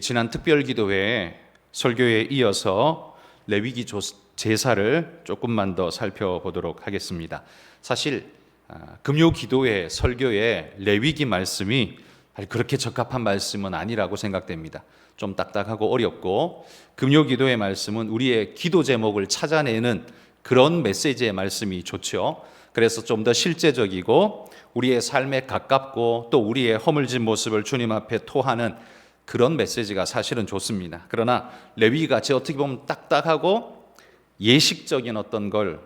지난 특별기도회에 설교에 이어서 레위기 제사를 조금만 더 살펴보도록 하겠습니다. 사실 금요기도회 설교에 레위기 말씀이 그렇게 적합한 말씀은 아니라고 생각됩니다. 좀 딱딱하고 어렵고 금요기도회 말씀은 우리의 기도 제목을 찾아내는 그런 메시지의 말씀이 좋죠. 그래서 좀 더 실제적이고 우리의 삶에 가깝고 또 우리의 허물진 모습을 주님 앞에 토하는 그런 메시지가 사실은 좋습니다. 그러나 레위기같이 어떻게 보면 딱딱하고 예식적인 어떤 걸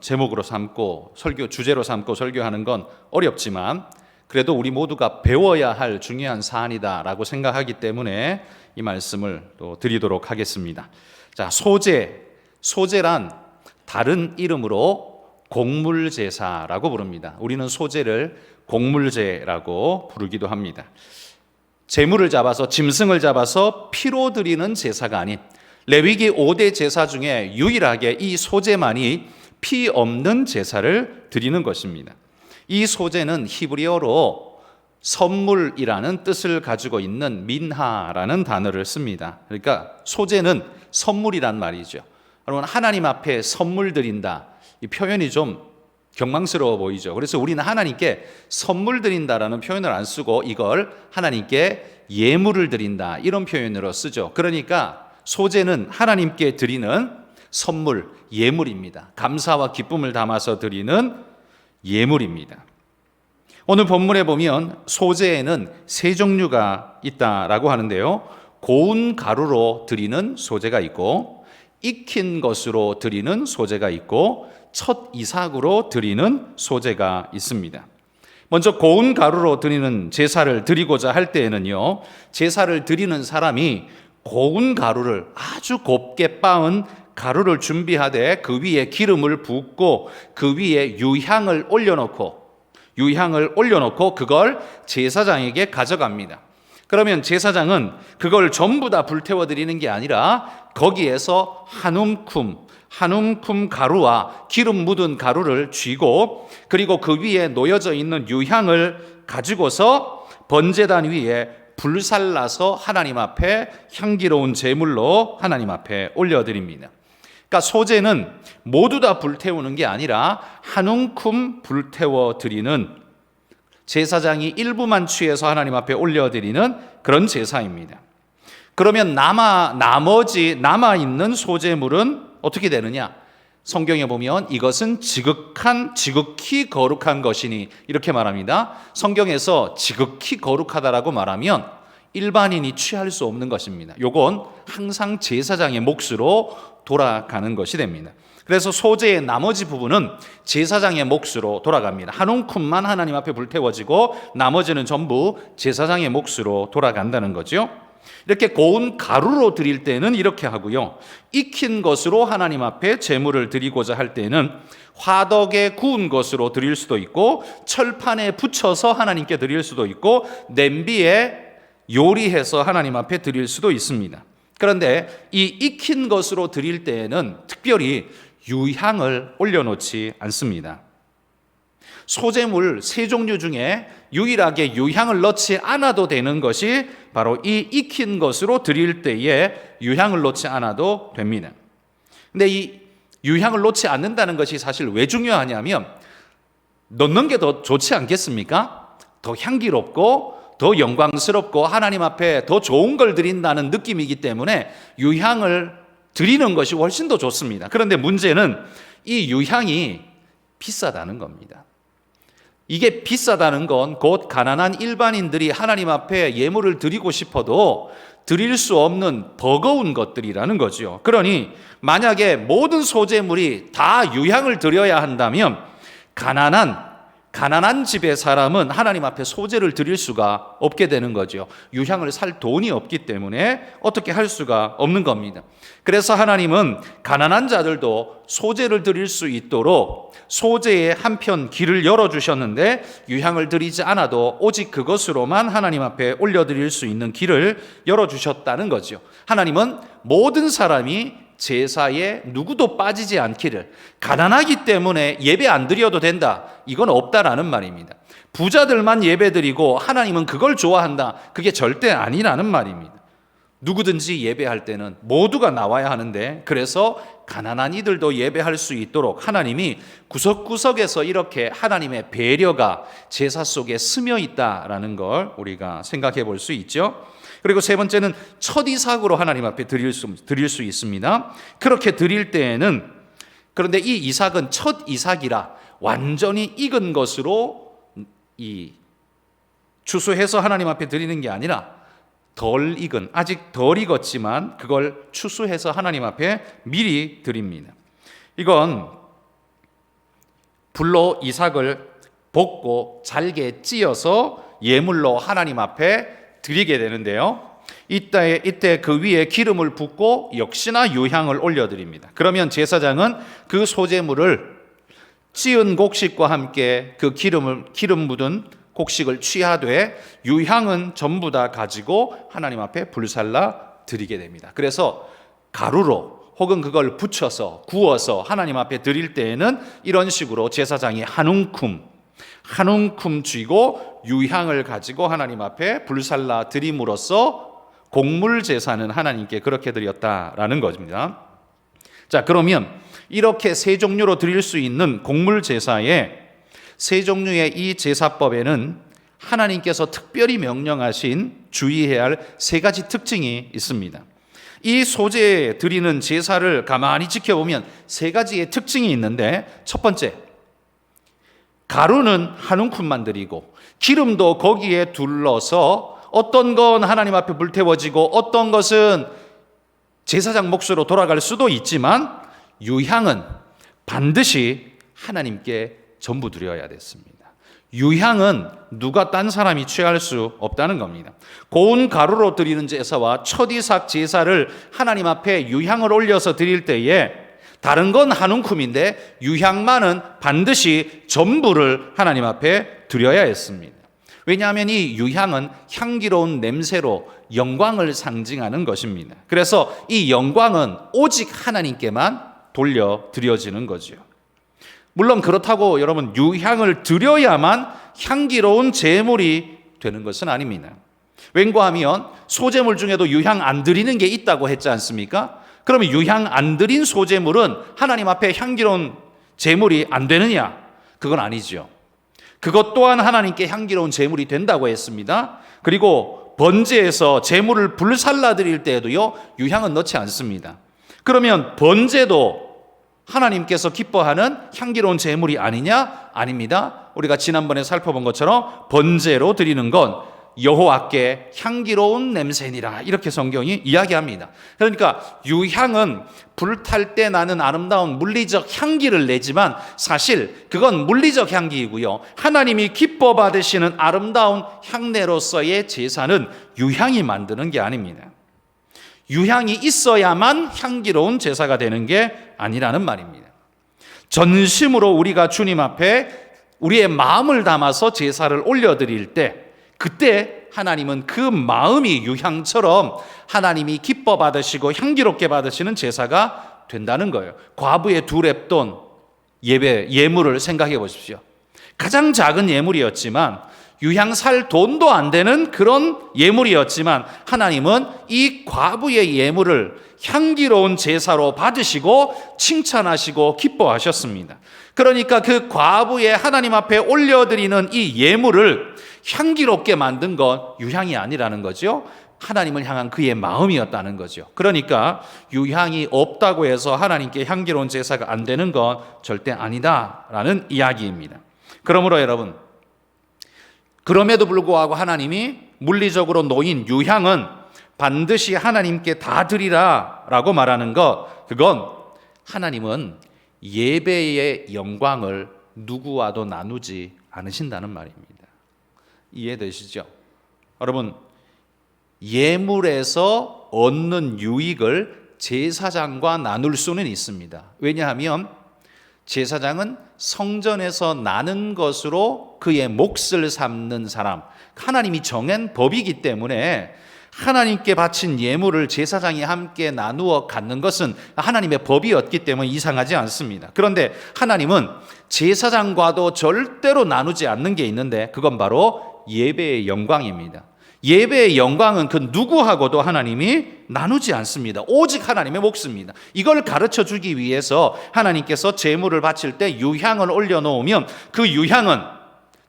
제목으로 삼고 설교 주제로 삼고 설교하는 건 어렵지만 그래도 우리 모두가 배워야 할 중요한 사안이다라고 생각하기 때문에 이 말씀을 또 드리도록 하겠습니다. 자, 소제란 다른 이름으로 곡물제사라고 부릅니다. 우리는 소제를 곡물제라고 부르기도 합니다. 제물을 잡아서 짐승을 잡아서 피로 드리는 제사가 아닌 레위기 5대 제사 중에 유일하게 이 소제만이 피 없는 제사를 드리는 것입니다. 이 소제는 히브리어로 선물이라는 뜻을 가지고 있는 민하라는 단어를 씁니다. 그러니까 소제는 선물이란 말이죠. 여러분, 하나님 앞에 선물 드린다, 이 표현이 좀 경망스러워 보이죠. 그래서 우리는 하나님께 선물 드린다라는 표현을 안 쓰고 이걸 하나님께 예물을 드린다 이런 표현으로 쓰죠. 그러니까 소제는 하나님께 드리는 선물, 예물입니다. 감사와 기쁨을 담아서 드리는 예물입니다. 오늘 본문에 보면 소제에는 세 종류가 있다라고 하는데요. 고운 가루로 드리는 소제가 있고 익힌 것으로 드리는 소제가 있고 첫 이삭으로 드리는 소제가 있습니다. 먼저 고운 가루로 드리는 제사를 드리고자 할 때에는요, 제사를 드리는 사람이 고운 가루를 아주 곱게 빻은 가루를 준비하되 그 위에 기름을 붓고 그 위에 유향을 올려놓고 그걸 제사장에게 가져갑니다. 그러면 제사장은 그걸 전부 다 불태워 드리는 게 아니라 거기에서 한 움큼 가루와 기름 묻은 가루를 쥐고 그리고 그 위에 놓여져 있는 유향을 가지고서 번제단 위에 불살라서 하나님 앞에 향기로운 제물로 하나님 앞에 올려드립니다. 그러니까 소제는 모두 다 불태우는 게 아니라 한 움큼 불태워 드리는, 제사장이 일부만 취해서 하나님 앞에 올려드리는 그런 제사입니다. 그러면 나머지 남아있는 소제물은 어떻게 되느냐? 성경에 보면 이것은 지극히 거룩한 것이니 이렇게 말합니다. 성경에서 지극히 거룩하다라고 말하면 일반인이 취할 수 없는 것입니다. 요건 항상 제사장의 몫으로 돌아가는 것이 됩니다. 그래서 소제의 나머지 부분은 제사장의 몫으로 돌아갑니다. 한 움큼만 하나님 앞에 불태워지고 나머지는 전부 제사장의 몫으로 돌아간다는 거죠. 이렇게 고운 가루로 드릴 때는 이렇게 하고요. 익힌 것으로 하나님 앞에 제물을 드리고자 할 때는 화덕에 구운 것으로 드릴 수도 있고 철판에 붙여서 하나님께 드릴 수도 있고 냄비에 요리해서 하나님 앞에 드릴 수도 있습니다. 그런데 이 익힌 것으로 드릴 때에는 특별히 유향을 올려놓지 않습니다. 소제물 세 종류 중에 유일하게 유향을 넣지 않아도 되는 것이 바로 이 익힌 것으로 드릴 때에 유향을 넣지 않아도 됩니다. 근데 이 유향을 넣지 않는다는 것이 사실 왜 중요하냐면 넣는 게 더 좋지 않겠습니까? 더 향기롭고 더 영광스럽고 하나님 앞에 더 좋은 걸 드린다는 느낌이기 때문에 유향을 드리는 것이 훨씬 더 좋습니다. 그런데 문제는 이 유향이 비싸다는 겁니다. 이게 비싸다는 건 곧 가난한 일반인들이 하나님 앞에 예물을 드리고 싶어도 드릴 수 없는 버거운 것들이라는 거죠. 그러니 만약에 모든 소제물이 다 유향을 드려야 한다면 가난한 집의 사람은 하나님 앞에 소제를 드릴 수가 없게 되는 거죠. 유향을 살 돈이 없기 때문에 어떻게 할 수가 없는 겁니다. 그래서 하나님은 가난한 자들도 소제를 드릴 수 있도록 소제의 한편 길을 열어주셨는데 유향을 드리지 않아도 오직 그것으로만 하나님 앞에 올려드릴 수 있는 길을 열어주셨다는 거죠. 하나님은 모든 사람이 제사에 누구도 빠지지 않기를, 가난하기 때문에 예배 안 드려도 된다, 이건 없다라는 말입니다. 부자들만 예배 드리고 하나님은 그걸 좋아한다, 그게 절대 아니라는 말입니다. 누구든지 예배할 때는 모두가 나와야 하는데, 그래서 가난한 이들도 예배할 수 있도록 하나님이 구석구석에서 이렇게 하나님의 배려가 제사 속에 스며 있다라는 걸 우리가 생각해 볼 수 있죠. 그리고 세 번째는 첫 이삭으로 하나님 앞에 드릴 수 있습니다. 그렇게 드릴 때에는, 그런데 이 이삭은 첫 이삭이라 완전히 익은 것으로 추수해서 하나님 앞에 드리는 게 아니라 덜 익은, 아직 덜 익었지만 그걸 추수해서 하나님 앞에 미리 드립니다. 이건 불로 이삭을 볶고 잘게 찧어서 예물로 하나님 앞에 드리게 되는데요. 이때 그 위에 기름을 붓고 역시나 유향을 올려드립니다. 그러면 제사장은 그 소제물을 찌은 곡식과 함께 그 기름 묻은 곡식을 취하되 유향은 전부 다 가지고 하나님 앞에 불살라 드리게 됩니다. 그래서 가루로 혹은 그걸 붙여서 구워서 하나님 앞에 드릴 때에는 이런 식으로 제사장이 한 움큼 쥐고 유향을 가지고 하나님 앞에 불살라 드림으로써 곡물 제사는 하나님께 그렇게 드렸다라는 것입니다. 자, 그러면 이렇게 세 종류로 드릴 수 있는 곡물 제사에 세 종류의 이 제사법에는 하나님께서 특별히 명령하신 주의해야 할 세 가지 특징이 있습니다. 이 소재에 드리는 제사를 가만히 지켜보면 세 가지의 특징이 있는데, 첫 번째, 가루는 한 움큼만 드리고 기름도 거기에 둘러서 어떤 건 하나님 앞에 불태워지고 어떤 것은 제사장 몫으로 돌아갈 수도 있지만 유향은 반드시 하나님께 전부 드려야 됐습니다. 유향은 누가 딴 사람이 취할 수 없다는 겁니다. 고운 가루로 드리는 제사와 첫 이삭 제사를 하나님 앞에 유향을 올려서 드릴 때에 다른 건 한 움큼인데 유향만은 반드시 전부를 하나님 앞에 드려야 했습니다. 왜냐하면 이 유향은 향기로운 냄새로 영광을 상징하는 것입니다. 그래서 이 영광은 오직 하나님께만 돌려드려지는 거죠. 물론 그렇다고 여러분 유향을 드려야만 향기로운 제물이 되는 것은 아닙니다. 왠고하면 소제물 중에도 유향 안 드리는 게 있다고 했지 않습니까? 그러면 유향 안 드린 소제물은 하나님 앞에 향기로운 제물이 안 되느냐? 그건 아니죠. 그것 또한 하나님께 향기로운 제물이 된다고 했습니다. 그리고 번제에서 제물을 불살라 드릴 때에도요, 유향은 넣지 않습니다. 그러면 번제도 하나님께서 기뻐하는 향기로운 제물이 아니냐? 아닙니다. 우리가 지난번에 살펴본 것처럼 번제로 드리는 건 여호와께 향기로운 냄새니라, 이렇게 성경이 이야기합니다. 그러니까 유향은 불탈 때 나는 아름다운 물리적 향기를 내지만 사실 그건 물리적 향기이고요, 하나님이 기뻐 받으시는 아름다운 향내로서의 제사는 유향이 만드는 게 아닙니다. 유향이 있어야만 향기로운 제사가 되는 게 아니라는 말입니다. 전심으로 우리가 주님 앞에 우리의 마음을 담아서 제사를 올려드릴 때, 그때 하나님은 그 마음이 유향처럼 하나님이 기뻐 받으시고 향기롭게 받으시는 제사가 된다는 거예요. 과부의 두 렙돈 예물을 생각해 보십시오. 가장 작은 예물이었지만, 유향 살 돈도 안 되는 그런 예물이었지만 하나님은 이 과부의 예물을 향기로운 제사로 받으시고 칭찬하시고 기뻐하셨습니다. 그러니까 그 과부의 하나님 앞에 올려드리는 이 예물을 향기롭게 만든 건 유향이 아니라는 거죠. 하나님을 향한 그의 마음이었다는 거죠. 그러니까 유향이 없다고 해서 하나님께 향기로운 제사가 안 되는 건 절대 아니다라는 이야기입니다. 그러므로 여러분, 그럼에도 불구하고 하나님이 물리적으로 놓인 유향은 반드시 하나님께 다 드리라 라고 말하는 것, 그건 하나님은 예배의 영광을 누구와도 나누지 않으신다는 말입니다. 이해되시죠? 여러분, 예물에서 얻는 유익을 제사장과 나눌 수는 있습니다. 왜냐하면 제사장은 성전에서 나는 것으로 그의 몫을 삼는 사람, 하나님이 정한 법이기 때문에 하나님께 바친 예물을 제사장이 함께 나누어 갖는 것은 하나님의 법이었기 때문에 이상하지 않습니다. 그런데 하나님은 제사장과도 절대로 나누지 않는 게 있는데 그건 바로 예배의 영광입니다. 예배의 영광은 그 누구하고도 하나님이 나누지 않습니다. 오직 하나님의 몫입니다. 이걸 가르쳐 주기 위해서 하나님께서 제물을 바칠 때 유향을 올려놓으면 그 유향은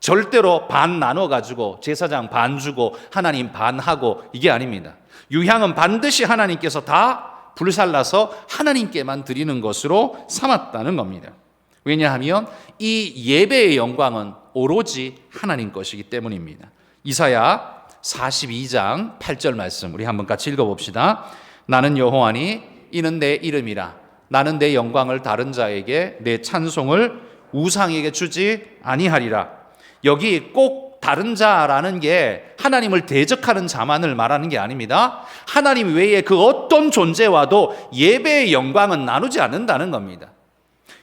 절대로 반 나눠가지고 제사장 반 주고 하나님 반 하고 이게 아닙니다. 유향은 반드시 하나님께서 다 불살라서 하나님께만 드리는 것으로 삼았다는 겁니다. 왜냐하면 이 예배의 영광은 오로지 하나님 것이기 때문입니다. 이사야 42장 8절 말씀 우리 한번 같이 읽어봅시다. 나는 여호와니 이는 내 이름이라. 나는 내 영광을 다른 자에게 내 찬송을 우상에게 주지 아니하리라. 여기 꼭 다른 자라는 게 하나님을 대적하는 자만을 말하는 게 아닙니다. 하나님 외에 그 어떤 존재와도 예배의 영광은 나누지 않는다는 겁니다.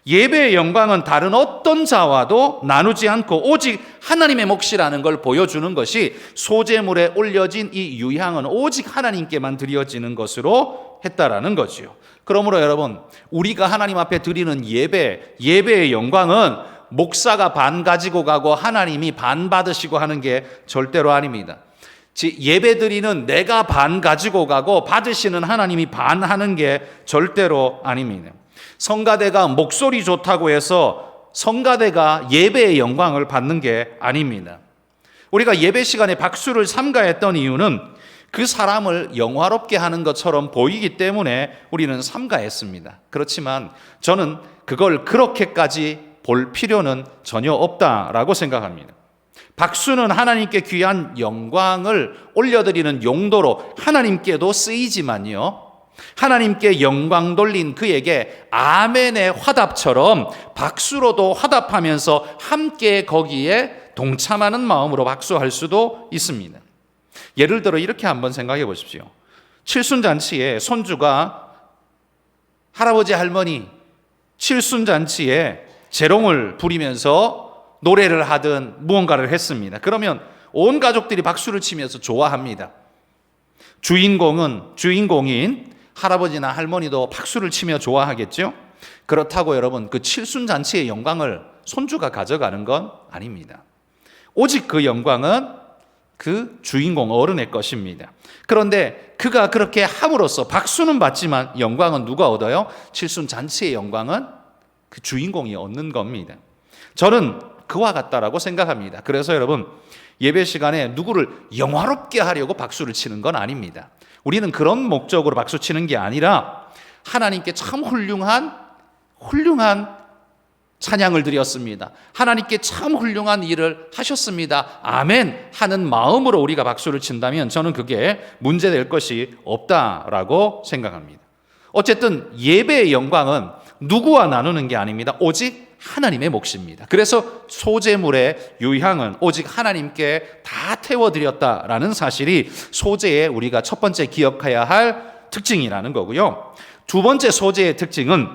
예배의 영광은 다른 어떤 자와도 나누지 않고 오직 하나님의 몫이라는 걸 보여주는 것이 소제물에 올려진 이 유향은 오직 하나님께만 드려지는 것으로 했다라는 거지요. 그러므로 여러분, 우리가 하나님 앞에 드리는 예배의 영광은 목사가 반 가지고 가고 하나님이 반 받으시고 하는 게 절대로 아닙니다. 예배 드리는 내가 반 가지고 가고 받으시는 하나님이 반 하는 게 절대로 아닙니다. 성가대가 목소리 좋다고 해서 성가대가 예배의 영광을 받는 게 아닙니다. 우리가 예배 시간에 박수를 삼가했던 이유는 그 사람을 영화롭게 하는 것처럼 보이기 때문에 우리는 삼가했습니다. 그렇지만 저는 그걸 그렇게까지 볼 필요는 전혀 없다라고 생각합니다. 박수는 하나님께 귀한 영광을 올려드리는 용도로 하나님께도 쓰이지만요, 하나님께 영광 돌린 그에게 아멘의 화답처럼 박수로도 화답하면서 함께 거기에 동참하는 마음으로 박수할 수도 있습니다. 예를 들어 이렇게 한번 생각해 보십시오. 칠순잔치에 손주가 할아버지 할머니 칠순잔치에 재롱을 부리면서 노래를 하든 무언가를 했습니다. 그러면 온 가족들이 박수를 치면서 좋아합니다. 주인공인 할아버지나 할머니도 박수를 치며 좋아하겠죠? 그렇다고 여러분, 그 칠순잔치의 영광을 손주가 가져가는 건 아닙니다. 오직 그 영광은 그 주인공 어른의 것입니다. 그런데 그가 그렇게 함으로써 박수는 받지만 영광은 누가 얻어요? 칠순잔치의 영광은 그 주인공이 얻는 겁니다. 저는 그와 같다라고 생각합니다. 그래서 여러분, 예배 시간에 누구를 영화롭게 하려고 박수를 치는 건 아닙니다. 우리는 그런 목적으로 박수 치는 게 아니라 하나님께 참 훌륭한 찬양을 드렸습니다. 하나님께 참 훌륭한 일을 하셨습니다. 아멘 하는 마음으로 우리가 박수를 친다면 저는 그게 문제될 것이 없다라고 생각합니다. 어쨌든 예배의 영광은 누구와 나누는 게 아닙니다. 오직 하나님의 몫입니다. 그래서 소제물의 유향은 오직 하나님께 다 태워드렸다라는 사실이 소제의 우리가 첫 번째 기억해야 할 특징이라는 거고요. 두 번째 소제의 특징은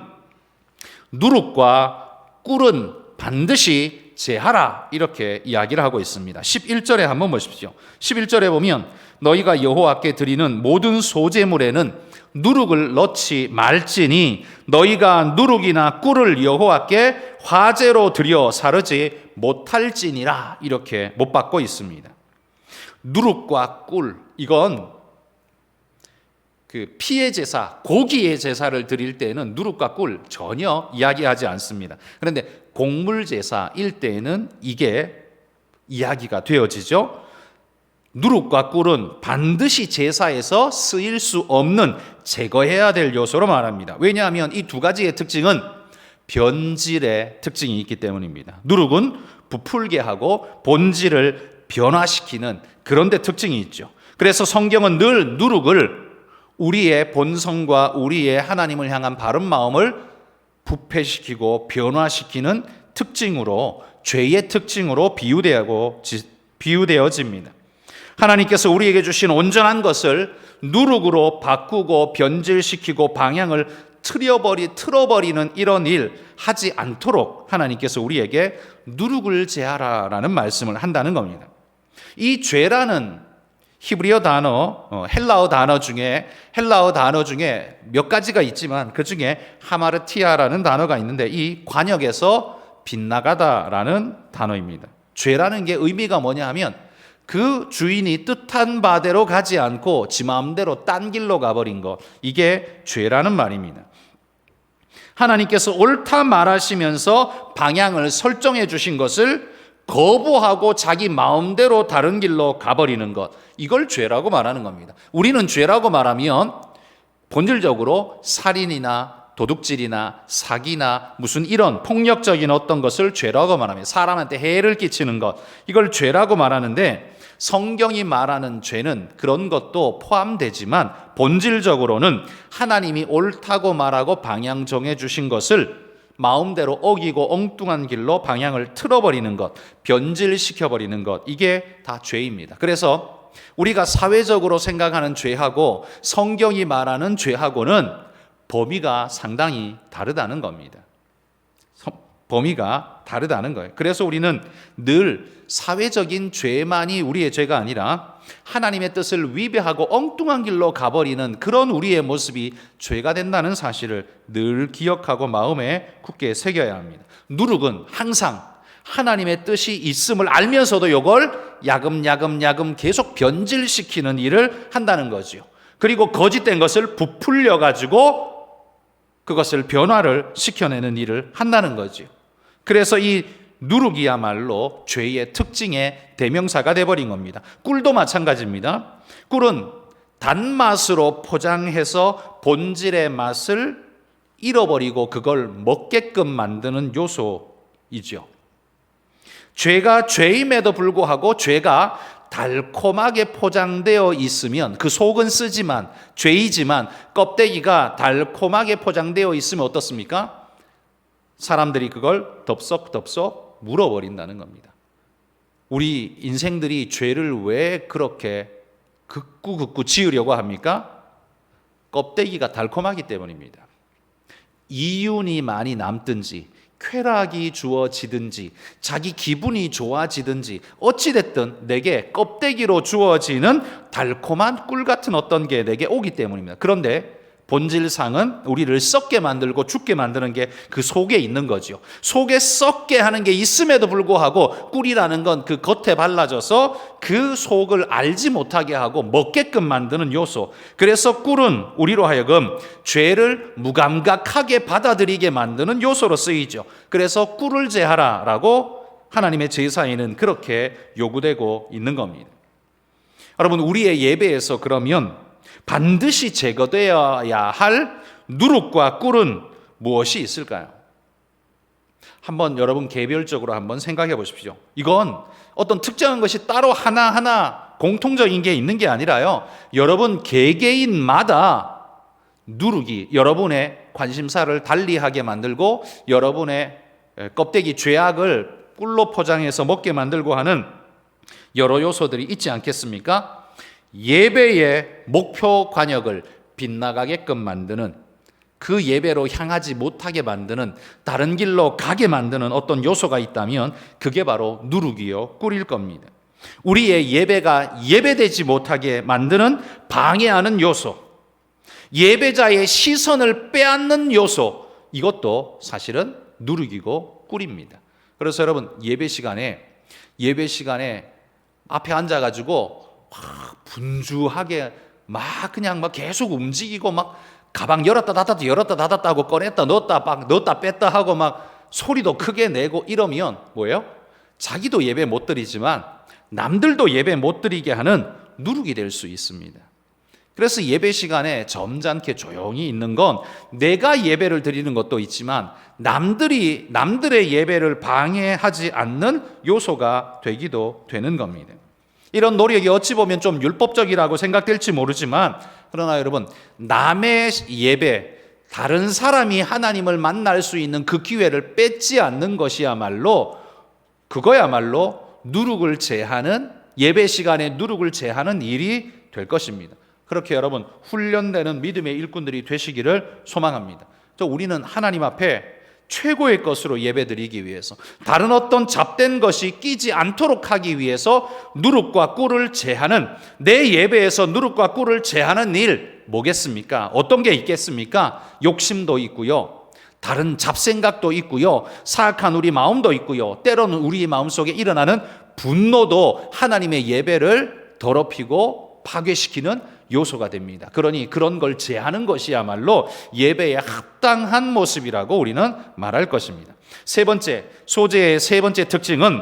누룩과 꿀은 반드시 제하라, 이렇게 이야기를 하고 있습니다. 11절에 한번 보십시오. 11절에 보면 너희가 여호와께 드리는 모든 소제물에는 누룩을 넣지 말지니 너희가 누룩이나 꿀을 여호와께 화제로 드려 사르지 못할지니라, 이렇게 못 받고 있습니다. 누룩과 꿀, 이건 그 피의 제사, 고기의 제사를 드릴 때에는 누룩과 꿀 전혀 이야기하지 않습니다. 그런데 곡물 제사일 때에는 이게 이야기가 되어지죠. 누룩과 꿀은 반드시 제사에서 쓰일 수 없는 제거해야 될 요소로 말합니다. 왜냐하면 이 두 가지의 특징은 변질의 특징이 있기 때문입니다. 누룩은 부풀게 하고 본질을 변화시키는 그런 데 특징이 있죠. 그래서 성경은 늘 누룩을 우리의 본성과 우리의 하나님을 향한 바른 마음을 부패시키고 변화시키는 특징으로, 죄의 특징으로 비유되어집니다. 하나님께서 우리에게 주신 온전한 것을 누룩으로 바꾸고 변질시키고 방향을 틀어버리는 이런 일 하지 않도록 하나님께서 우리에게 누룩을 제하라라는 말씀을 한다는 겁니다. 이 죄라는 히브리어 단어, 헬라어 단어 중에 몇 가지가 있지만 그 중에 하마르티아라는 단어가 있는데 이 관역에서 빗나가다라는 단어입니다. 죄라는 게 의미가 뭐냐 하면 그 주인이 뜻한 바대로 가지 않고 지 마음대로 딴 길로 가버린 것, 이게 죄라는 말입니다. 하나님께서 옳다 말하시면서 방향을 설정해 주신 것을 거부하고 자기 마음대로 다른 길로 가버리는 것, 이걸 죄라고 말하는 겁니다. 우리는 죄라고 말하면 본질적으로 살인이나 도둑질이나 사기나 무슨 이런 폭력적인 어떤 것을 죄라고 말합니다. 사람한테 해를 끼치는 것, 이걸 죄라고 말하는데, 성경이 말하는 죄는 그런 것도 포함되지만 본질적으로는 하나님이 옳다고 말하고 방향 정해주신 것을 마음대로 어기고 엉뚱한 길로 방향을 틀어버리는 것, 변질시켜버리는 것, 이게 다 죄입니다. 그래서 우리가 사회적으로 생각하는 죄하고 성경이 말하는 죄하고는 범위가 상당히 다르다는 겁니다. 범위가 다르다는 거예요. 그래서 우리는 늘 사회적인 죄만이 우리의 죄가 아니라 하나님의 뜻을 위배하고 엉뚱한 길로 가버리는 그런 우리의 모습이 죄가 된다는 사실을 늘 기억하고 마음에 굳게 새겨야 합니다. 누룩은 항상 하나님의 뜻이 있음을 알면서도 이걸 야금야금 계속 변질시키는 일을 한다는 거죠. 그리고 거짓된 것을 부풀려 가지고 그것을 변화를 시켜내는 일을 한다는 거죠. 그래서 이 누룩이야말로 죄의 특징의 대명사가 돼버린 겁니다. 꿀도 마찬가지입니다. 꿀은 단맛으로 포장해서 본질의 맛을 잃어버리고 그걸 먹게끔 만드는 요소이죠. 죄가 죄임에도 불구하고 죄가 달콤하게 포장되어 있으면, 그 속은 쓰지만 죄이지만 껍데기가 달콤하게 포장되어 있으면 어떻습니까? 사람들이 그걸 덥석덥석 물어버린다는 겁니다. 우리 인생들이 죄를 왜 그렇게 극구 지으려고 합니까? 껍데기가 달콤하기 때문입니다. 이윤이 많이 남든지 쾌락이 주어지든지 자기 기분이 좋아지든지 어찌됐든 내게 껍데기로 주어지는 달콤한 꿀 같은 어떤 게 내게 오기 때문입니다. 그런데 본질상은 우리를 썩게 만들고 죽게 만드는 게 그 속에 있는 거죠. 속에 썩게 하는 게 있음에도 불구하고 꿀이라는 건 그 겉에 발라져서 그 속을 알지 못하게 하고 먹게끔 만드는 요소. 그래서 꿀은 우리로 하여금 죄를 무감각하게 받아들이게 만드는 요소로 쓰이죠. 그래서 꿀을 제하라라고 하나님의 제사에는 그렇게 요구되고 있는 겁니다. 여러분, 우리의 예배에서 그러면 반드시 제거되어야 할 누룩과 꿀은 무엇이 있을까요? 한번 여러분 개별적으로 한번 생각해 보십시오. 이건 어떤 특정한 것이 따로 하나하나 공통적인 게 있는 게 아니라요, 여러분 개개인마다 누룩이 여러분의 관심사를 달리하게 만들고 여러분의 껍데기 죄악을 꿀로 포장해서 먹게 만들고 하는 여러 요소들이 있지 않겠습니까? 예배의 목표 관역을 빗나가게끔 만드는, 그 예배로 향하지 못하게 만드는, 다른 길로 가게 만드는 어떤 요소가 있다면 그게 바로 누룩이요 꿀일 겁니다. 우리의 예배가 예배되지 못하게 만드는 방해하는 요소, 예배자의 시선을 빼앗는 요소, 이것도 사실은 누룩이고 꿀입니다. 그래서 여러분 예배 시간에 앞에 앉아가지고 분주하게 그냥 계속 움직이고 가방 열었다 닫았다 하고 꺼냈다 넣었다 뺐다 하고 소리도 크게 내고 이러면 뭐예요? 자기도 예배 못 드리지만 남들도 예배 못 드리게 하는 누룩이 될 수 있습니다. 그래서 예배 시간에 점잖게 조용히 있는 건 내가 예배를 드리는 것도 있지만 남들의 예배를 방해하지 않는 요소가 되기도 되는 겁니다. 이런 노력이 어찌 보면 좀 율법적이라고 생각될지 모르지만, 그러나 여러분, 남의 예배, 다른 사람이 하나님을 만날 수 있는 그 기회를 뺏지 않는 것이야말로, 그거야말로 누룩을 제하는, 예배 시간에 누룩을 제하는 일이 될 것입니다. 그렇게 여러분 훈련되는 믿음의 일꾼들이 되시기를 소망합니다. 우리는 하나님 앞에 최고의 것으로 예배드리기 위해서, 다른 어떤 잡된 것이 끼지 않도록 하기 위해서 누룩과 꿀을 제하는, 내 예배에서 누룩과 꿀을 제하는 일 뭐겠습니까? 어떤 게 있겠습니까? 욕심도 있고요, 다른 잡생각도 있고요, 사악한 우리 마음도 있고요, 때로는 우리 마음속에 일어나는 분노도 하나님의 예배를 더럽히고 파괴시키는 요소가 됩니다. 그러니 그런 걸 제하는 것이야말로 예배에 합당한 모습이라고 우리는 말할 것입니다. 세 번째, 소재의 세 번째 특징은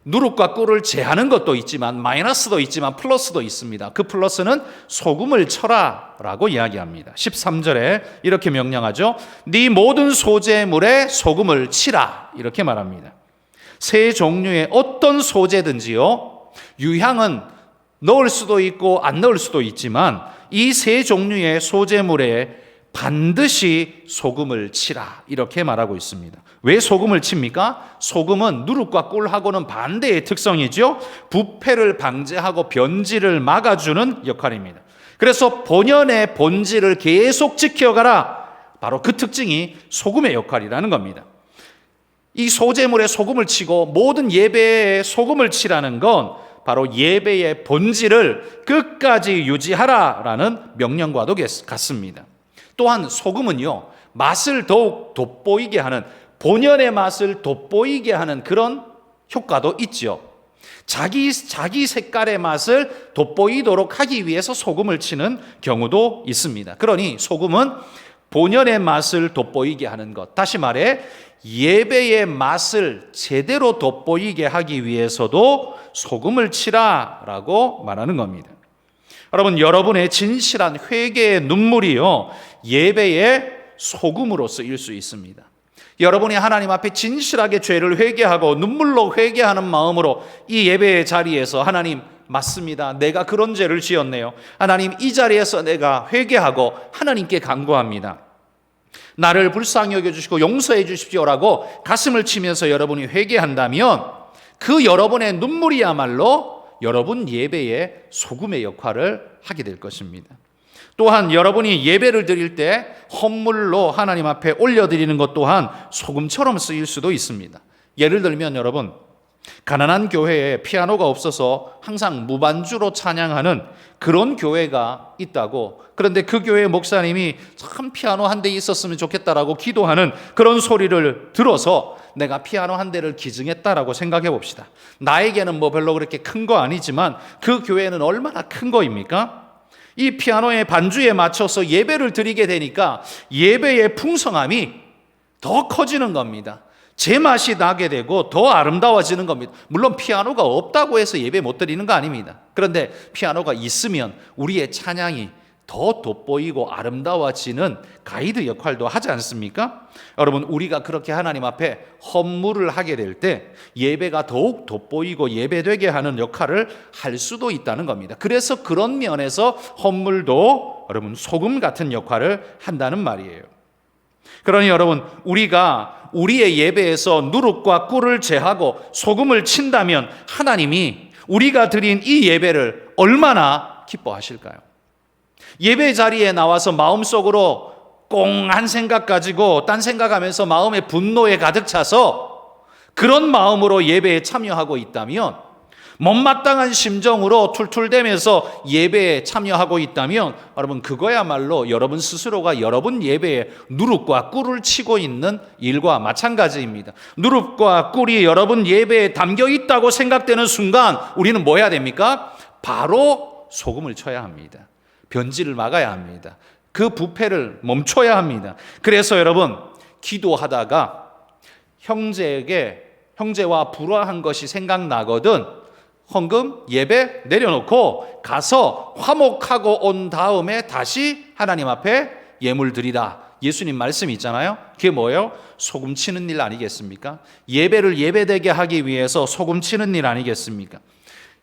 누룩과 꿀을 제하는 것도 있지만 마이너스도 있지만 플러스도 있습니다. 그 플러스는 소금을 쳐라 라고 이야기합니다. 13절에 이렇게 명령하죠. 네 모든 소재물에 소금을 치라 이렇게 말합니다. 세 종류의 어떤 소재든지요, 유향은 넣을 수도 있고 안 넣을 수도 있지만 이 세 종류의 소재물에 반드시 소금을 치라 이렇게 말하고 있습니다. 왜 소금을 칩니까? 소금은 누룩과 꿀하고는 반대의 특성이죠. 부패를 방지하고 변질을 막아주는 역할입니다. 그래서 본연의 본질을 계속 지켜가라. 바로 그 특징이 소금의 역할이라는 겁니다. 이 소재물에 소금을 치고 모든 예배에 소금을 치라는 건 바로 예배의 본질을 끝까지 유지하라라는 명령과도 같습니다. 또한 소금은요, 맛을 더욱 돋보이게 하는, 본연의 맛을 돋보이게 하는 그런 효과도 있죠. 자기 색깔의 맛을 돋보이도록 하기 위해서 소금을 치는 경우도 있습니다. 그러니 소금은 본연의 맛을 돋보이게 하는 것, 다시 말해 예배의 맛을 제대로 돋보이게 하기 위해서도 소금을 치라라고 말하는 겁니다. 여러분, 여러분의 진실한 회개의 눈물이요, 예배의 소금으로 쓰일 수 있습니다. 여러분이 하나님 앞에 진실하게 죄를 회개하고 눈물로 회개하는 마음으로 이 예배의 자리에서 하나님, 맞습니다. 내가 그런 죄를 지었네요. 하나님, 이 자리에서 내가 회개하고 하나님께 간구합니다. 나를 불쌍히 여겨주시고 용서해 주십시오라고 가슴을 치면서 여러분이 회개한다면 그 여러분의 눈물이야말로 여러분 예배의 소금의 역할을 하게 될 것입니다. 또한 여러분이 예배를 드릴 때 헌물로 하나님 앞에 올려드리는 것 또한 소금처럼 쓰일 수도 있습니다. 예를 들면 여러분, 가난한 교회에 피아노가 없어서 항상 무반주로 찬양하는 그런 교회가 있다고, 그런데 그 교회 목사님이 참 피아노 한 대 있었으면 좋겠다라고 기도하는 그런 소리를 들어서 내가 피아노 한 대를 기증했다라고 생각해 봅시다. 나에게는 뭐 별로 그렇게 큰 거 아니지만 그 교회는 얼마나 큰 거입니까? 이 피아노의 반주에 맞춰서 예배를 드리게 되니까 예배의 풍성함이 더 커지는 겁니다. 제맛이 나게 되고 더 아름다워지는 겁니다. 물론 피아노가 없다고 해서 예배 못 드리는 거 아닙니다. 그런데 피아노가 있으면 우리의 찬양이 더 돋보이고 아름다워지는 가이드 역할도 하지 않습니까? 여러분, 우리가 그렇게 하나님 앞에 헌물을 하게 될 때 예배가 더욱 돋보이고 예배되게 하는 역할을 할 수도 있다는 겁니다. 그래서 그런 면에서 헌물도 여러분 소금 같은 역할을 한다는 말이에요. 그러니 여러분, 우리가 우리의 예배에서 누룩과 꿀을 제하고 소금을 친다면 하나님이 우리가 드린 이 예배를 얼마나 기뻐하실까요? 예배 자리에 나와서 마음속으로 꽁한 생각 가지고 딴 생각하면서 마음의 분노에 가득 차서 그런 마음으로 예배에 참여하고 있다면, 못마땅한 심정으로 툴툴대면서 예배에 참여하고 있다면 여러분, 그거야말로 여러분 스스로가 여러분 예배에 누룩과 꿀을 치고 있는 일과 마찬가지입니다. 누룩과 꿀이 여러분 예배에 담겨 있다고 생각되는 순간 우리는 뭐 해야 됩니까? 바로 소금을 쳐야 합니다. 변질을 막아야 합니다. 그 부패를 멈춰야 합니다. 그래서 여러분, 기도하다가 형제와 불화한 것이 생각나거든 헌금 예배 내려놓고 가서 화목하고 온 다음에 다시 하나님 앞에 예물 드리라. 예수님 말씀이 있잖아요. 그게 뭐예요? 소금 치는 일 아니겠습니까? 예배를 예배되게 하기 위해서 소금 치는 일 아니겠습니까?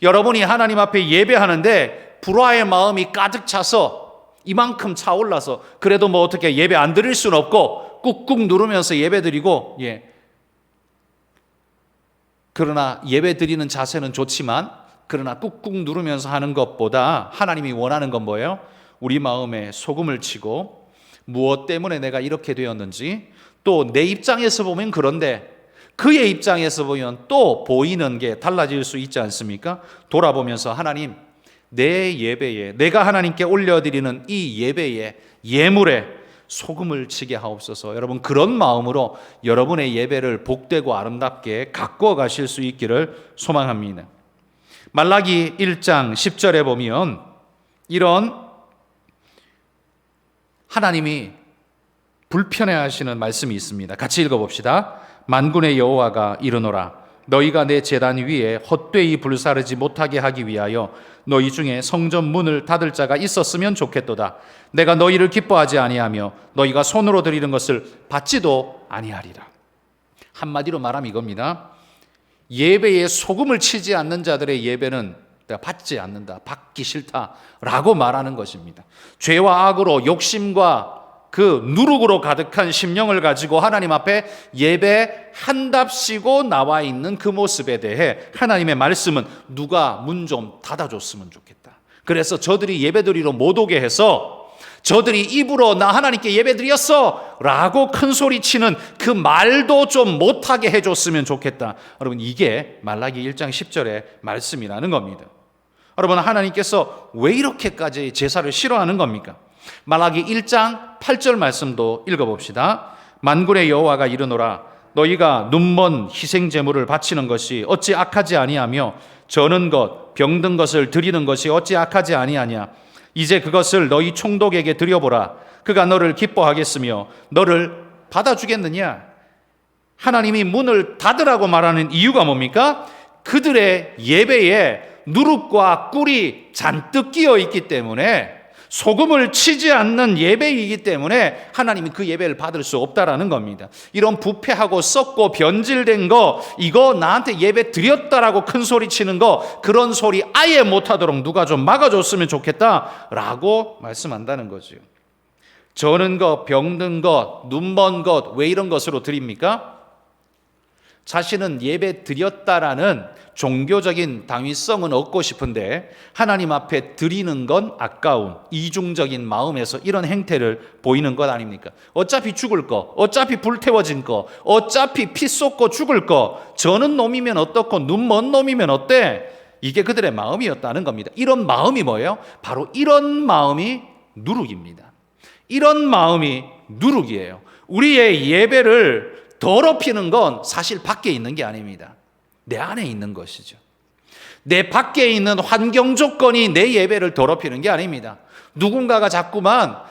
여러분이 하나님 앞에 예배하는데 불화의 마음이 가득 차서 이만큼 차올라서 그래도 뭐 어떻게 예배 안 드릴 수는 없고 꾹꾹 누르면서 예배 드리고, 그러나 예배 드리는 자세는 좋지만 그러나 꾹꾹 누르면서 하는 것보다 하나님이 원하는 건 뭐예요? 우리 마음에 소금을 치고 무엇 때문에 내가 이렇게 되었는지, 또 내 입장에서 보면 그런데 그의 입장에서 보면 또 보이는 게 달라질 수 있지 않습니까? 돌아보면서 하나님, 내 예배에, 내가 하나님께 올려드리는 이 예배에, 예물에 소금을 치게 하옵소서. 여러분, 그런 마음으로 여러분의 예배를 복되고 아름답게 가꾸어 가실 수 있기를 소망합니다. 말라기 1장 10절에 보면 이런 하나님이 불편해하시는 말씀이 있습니다. 같이 읽어봅시다. 만군의 여호와가 이르노라. 너희가 내 제단 위에 헛되이 불사르지 못하게 하기 위하여 너희 중에 성전 문을 닫을 자가 있었으면 좋겠도다. 내가 너희를 기뻐하지 아니하며 너희가 손으로 드리는 것을 받지도 아니하리라. 한마디로 말하면 이겁니다. 예배에 소금을 치지 않는 자들의 예배는 내가 받지 않는다, 받기 싫다라고 말하는 것입니다. 죄와 악으로 욕심과 그 누룩으로 가득한 심령을 가지고 하나님 앞에 예배한답시고 나와 있는 그 모습에 대해 하나님의 말씀은 누가 문 좀 닫아줬으면 좋겠다. 그래서 저들이 예배드리러 못 오게 해서 저들이 입으로 나 하나님께 예배드렸어 라고 큰 소리 치는 그 말도 좀 못하게 해줬으면 좋겠다. 여러분, 이게 말라기 1장 10절의 말씀이라는 겁니다. 여러분, 하나님께서 왜 이렇게까지 제사를 싫어하는 겁니까? 말라기 1장 8절 말씀도 읽어봅시다. 만군의 여호와가 이르노라. 너희가 눈먼 희생 제물을 바치는 것이 어찌 악하지 아니하며 저는 것 병든 것을 드리는 것이 어찌 악하지 아니하냐. 이제 그것을 너희 총독에게 드려보라. 그가 너를 기뻐하겠으며 너를 받아주겠느냐. 하나님이 문을 닫으라고 말하는 이유가 뭡니까? 그들의 예배에 누룩과 꿀이 잔뜩 끼어 있기 때문에, 소금을 치지 않는 예배이기 때문에 하나님이 그 예배를 받을 수 없다라는 겁니다. 이런 부패하고 썩고 변질된 거, 이거 나한테 예배 드렸다라고 큰 소리 치는 거, 그런 소리 아예 못하도록 누가 좀 막아줬으면 좋겠다라고 말씀한다는 거죠. 저는 것, 병든 것, 눈먼 것, 왜 이런 것으로 드립니까? 자신은 예배 드렸다라는 종교적인 당위성은 얻고 싶은데 하나님 앞에 드리는 건 아까운 이중적인 마음에서 이런 행태를 보이는 것 아닙니까? 어차피 죽을 거, 어차피 불태워진 거, 어차피 피 쏟고 죽을 거, 저는 놈이면 어떻고 눈먼 놈이면 어때? 이게 그들의 마음이었다는 겁니다. 이런 마음이 뭐예요? 바로 이런 마음이 누룩입니다. 이런 마음이 누룩이에요. 우리의 예배를 더럽히는 건 사실 밖에 있는 게 아닙니다. 내 안에 있는 것이죠. 내 밖에 있는 환경 조건이 내 예배를 더럽히는 게 아닙니다. 누군가가 자꾸만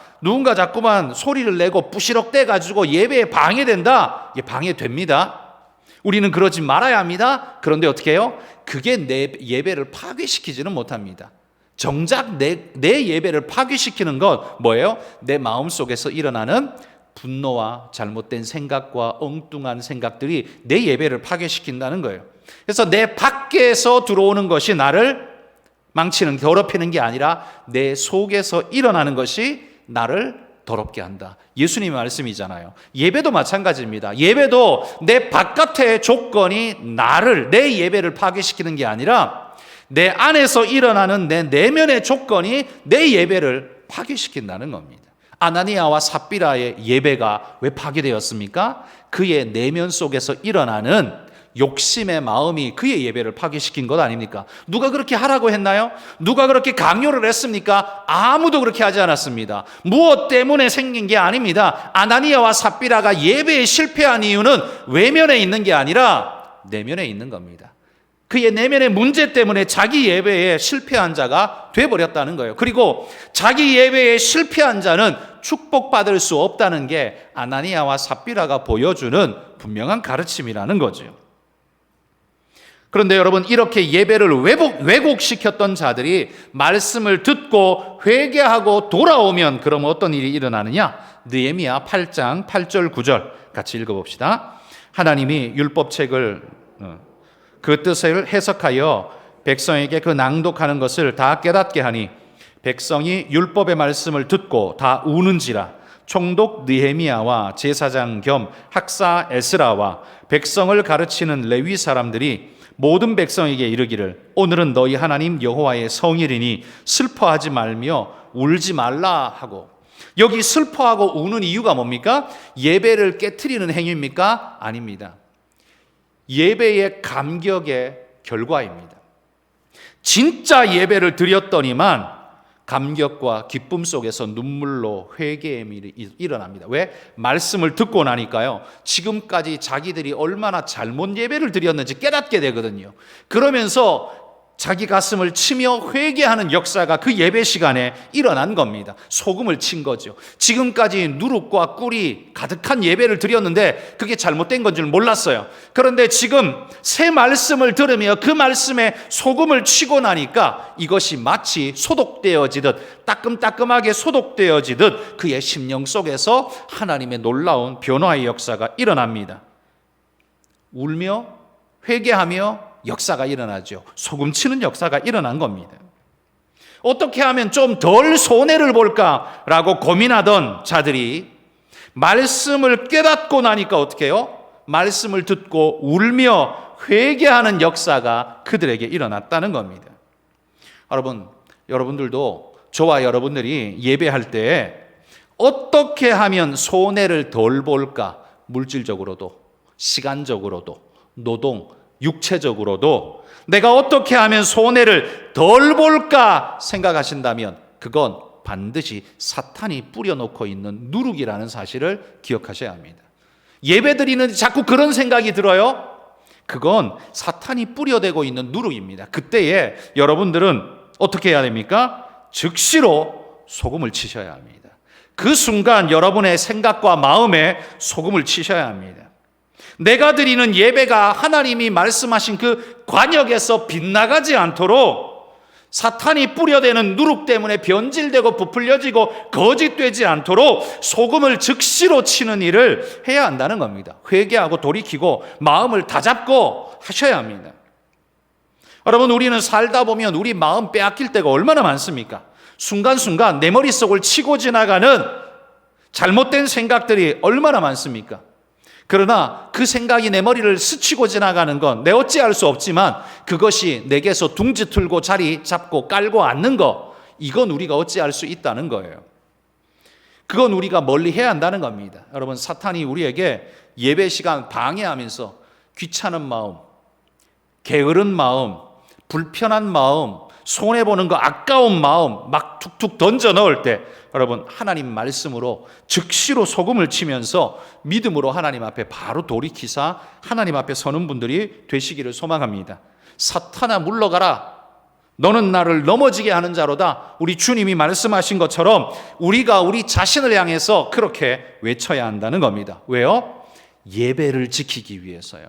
소리를 내고 부시럭대 가지고 예배에 방해된다. 이게 방해됩니다. 우리는 그러지 말아야 합니다. 그런데 어떻게 해요? 그게 내 예배를 파괴시키지는 못합니다. 정작 내 예배를 파괴시키는 건 뭐예요? 내 마음속에서 일어나는 분노와 잘못된 생각과 엉뚱한 생각들이 내 예배를 파괴시킨다는 거예요. 그래서 내 밖에서 들어오는 것이 나를 망치는, 더럽히는 게 아니라 내 속에서 일어나는 것이 나를 더럽게 한다. 예수님의 말씀이잖아요. 예배도 마찬가지입니다. 예배도 내 바깥의 조건이 내 예배를 파괴시키는 게 아니라 내 안에서 일어나는 내 내면의 조건이 내 예배를 파괴시킨다는 겁니다. 아나니아와 삽비라의 예배가 왜 파괴되었습니까? 그의 내면 속에서 일어나는 욕심의 마음이 그의 예배를 파괴시킨 것 아닙니까? 누가 그렇게 하라고 했나요? 누가 그렇게 강요를 했습니까? 아무도 그렇게 하지 않았습니다. 무엇 때문에 생긴 게 아닙니다. 아나니아와 삽비라가 예배에 실패한 이유는 외면에 있는 게 아니라 내면에 있는 겁니다. 그의 내면의 문제 때문에 자기 예배에 실패한 자가 돼버렸다는 거예요. 그리고 자기 예배에 실패한 자는 축복받을 수 없다는 게 아나니아와 삽비라가 보여주는 분명한 가르침이라는 거죠. 그런데 여러분, 이렇게 예배를 왜곡시켰던 자들이 말씀을 듣고 회개하고 돌아오면 그럼 어떤 일이 일어나느냐? 느헤미야 8장 8절 9절 같이 읽어봅시다. 하나님이 율법책을 그 뜻을 해석하여 백성에게 그 낭독하는 것을 다 깨닫게 하니 백성이 율법의 말씀을 듣고 다 우는지라. 총독 느헤미야와 제사장 겸 학사 에스라와 백성을 가르치는 레위 사람들이 모든 백성에게 이르기를 오늘은 너희 하나님 여호와의 성일이니 슬퍼하지 말며 울지 말라 하고. 여기 슬퍼하고 우는 이유가 뭡니까? 예배를 깨트리는 행위입니까? 아닙니다. 예배의 감격의 결과입니다. 진짜 예배를 드렸더니만 감격과 기쁨 속에서 눈물로 회개의 일이 일어납니다. 왜? 말씀을 듣고 나니까요, 지금까지 자기들이 얼마나 잘못 예배를 드렸는지 깨닫게 되거든요. 그러면서 자기 가슴을 치며 회개하는 역사가 그 예배 시간에 일어난 겁니다. 소금을 친 거죠. 지금까지 누룩과 꿀이 가득한 예배를 드렸는데 그게 잘못된 건 줄 몰랐어요. 그런데 지금 새 말씀을 들으며 그 말씀에 소금을 치고 나니까 이것이 마치 소독되어지듯, 따끔따끔하게 소독되어지듯 그의 심령 속에서 하나님의 놀라운 변화의 역사가 일어납니다. 울며 회개하며 역사가 일어나죠. 소금 치는 역사가 일어난 겁니다. 어떻게 하면 좀 덜 손해를 볼까라고 고민하던 자들이 말씀을 깨닫고 나니까 어떻게 해요? 말씀을 듣고 울며 회개하는 역사가 그들에게 일어났다는 겁니다. 여러분들도 저와 여러분들이 예배할 때 어떻게 하면 손해를 덜 볼까? 물질적으로도, 시간적으로도, 노동, 육체적으로도 내가 어떻게 하면 손해를 덜 볼까 생각하신다면 그건 반드시 사탄이 뿌려놓고 있는 누룩이라는 사실을 기억하셔야 합니다. 예배드리는데 자꾸 그런 생각이 들어요? 그건 사탄이 뿌려대고 있는 누룩입니다. 그때에 여러분들은 어떻게 해야 됩니까? 즉시로 소금을 치셔야 합니다. 그 순간 여러분의 생각과 마음에 소금을 치셔야 합니다. 내가 드리는 예배가 하나님이 말씀하신 그 관역에서 빗나가지 않도록, 사탄이 뿌려대는 누룩 때문에 변질되고 부풀려지고 거짓되지 않도록 소금을 즉시로 치는 일을 해야 한다는 겁니다. 회개하고 돌이키고 마음을 다잡고 하셔야 합니다. 여러분, 우리는 살다 보면 우리 마음 빼앗길 때가 얼마나 많습니까? 순간순간 내 머릿속을 치고 지나가는 잘못된 생각들이 얼마나 많습니까? 그러나 그 생각이 내 머리를 스치고 지나가는 건 내 어찌할 수 없지만 그것이 내게서 둥지 틀고 자리 잡고 깔고 앉는 거, 이건 우리가 어찌할 수 있다는 거예요. 그건 우리가 멀리 해야 한다는 겁니다. 여러분, 사탄이 우리에게 예배 시간 방해하면서 귀찮은 마음, 게으른 마음, 불편한 마음, 손해보는 거 아까운 마음 막 툭툭 던져 넣을 때 여러분, 하나님 말씀으로 즉시로 소금을 치면서 믿음으로 하나님 앞에 바로 돌이키사 하나님 앞에 서는 분들이 되시기를 소망합니다. 사탄아 물러가라, 너는 나를 넘어지게 하는 자로다. 우리 주님이 말씀하신 것처럼 우리가 우리 자신을 향해서 그렇게 외쳐야 한다는 겁니다. 왜요? 예배를 지키기 위해서요.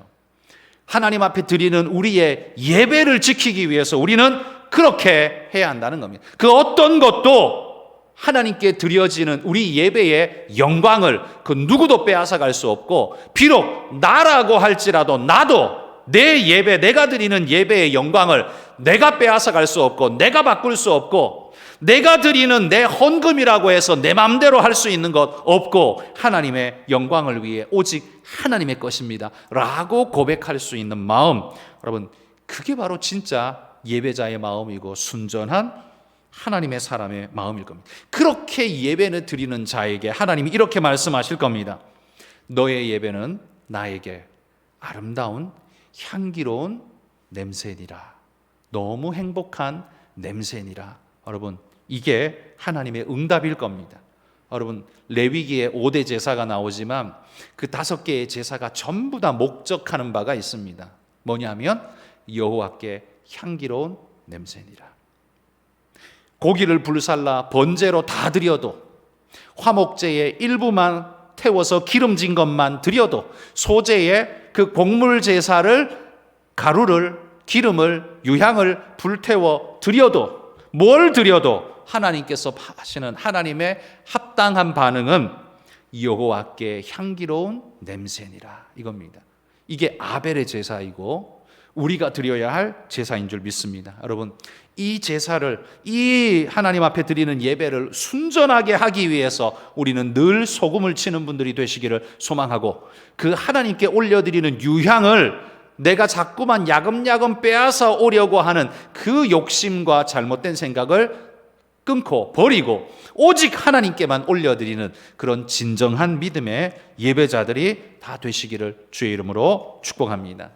하나님 앞에 드리는 우리의 예배를 지키기 위해서 우리는 그렇게 해야 한다는 겁니다. 그 어떤 것도 하나님께 드려지는 우리 예배의 영광을 그 누구도 빼앗아갈 수 없고, 비록 나라고 할지라도 나도 내 예배, 내가 드리는 예배의 영광을 내가 빼앗아갈 수 없고, 내가 바꿀 수 없고, 내가 드리는 내 헌금이라고 해서 내 마음대로 할 수 있는 것 없고, 하나님의 영광을 위해 오직 하나님의 것입니다 라고 고백할 수 있는 마음, 여러분, 그게 바로 진짜 예배자의 마음이고 순전한 하나님의 사람의 마음일 겁니다. 그렇게 예배를 드리는 자에게 하나님이 이렇게 말씀하실 겁니다. 너의 예배는 나에게 아름다운 향기로운 냄새니라. 너무 행복한 냄새니라. 여러분, 이게 하나님의 응답일 겁니다. 여러분, 레위기에 5대 제사가 나오지만 그 5개의 제사가 전부 다 목적하는 바가 있습니다. 뭐냐면 여호와께 향기로운 냄새니라. 고기를 불살라 번제로 다 드려도, 화목제의 일부만 태워서 기름진 것만 드려도, 소제의 그 곡물 제사를 가루를, 기름을, 유향을 불태워 드려도, 뭘 드려도 하나님께서 하시는 하나님의 합당한 반응은 여호와께 향기로운 냄새니라 이겁니다. 이게 아벨의 제사이고 우리가 드려야 할 제사인 줄 믿습니다. 여러분, 이 제사를, 이 하나님 앞에 드리는 예배를 순전하게 하기 위해서 우리는 늘 소금을 치는 분들이 되시기를 소망하고, 그 하나님께 올려드리는 유향을 내가 자꾸만 야금야금 빼앗아 오려고 하는 그 욕심과 잘못된 생각을 끊고 버리고 오직 하나님께만 올려드리는 그런 진정한 믿음의 예배자들이 다 되시기를 주의 이름으로 축복합니다.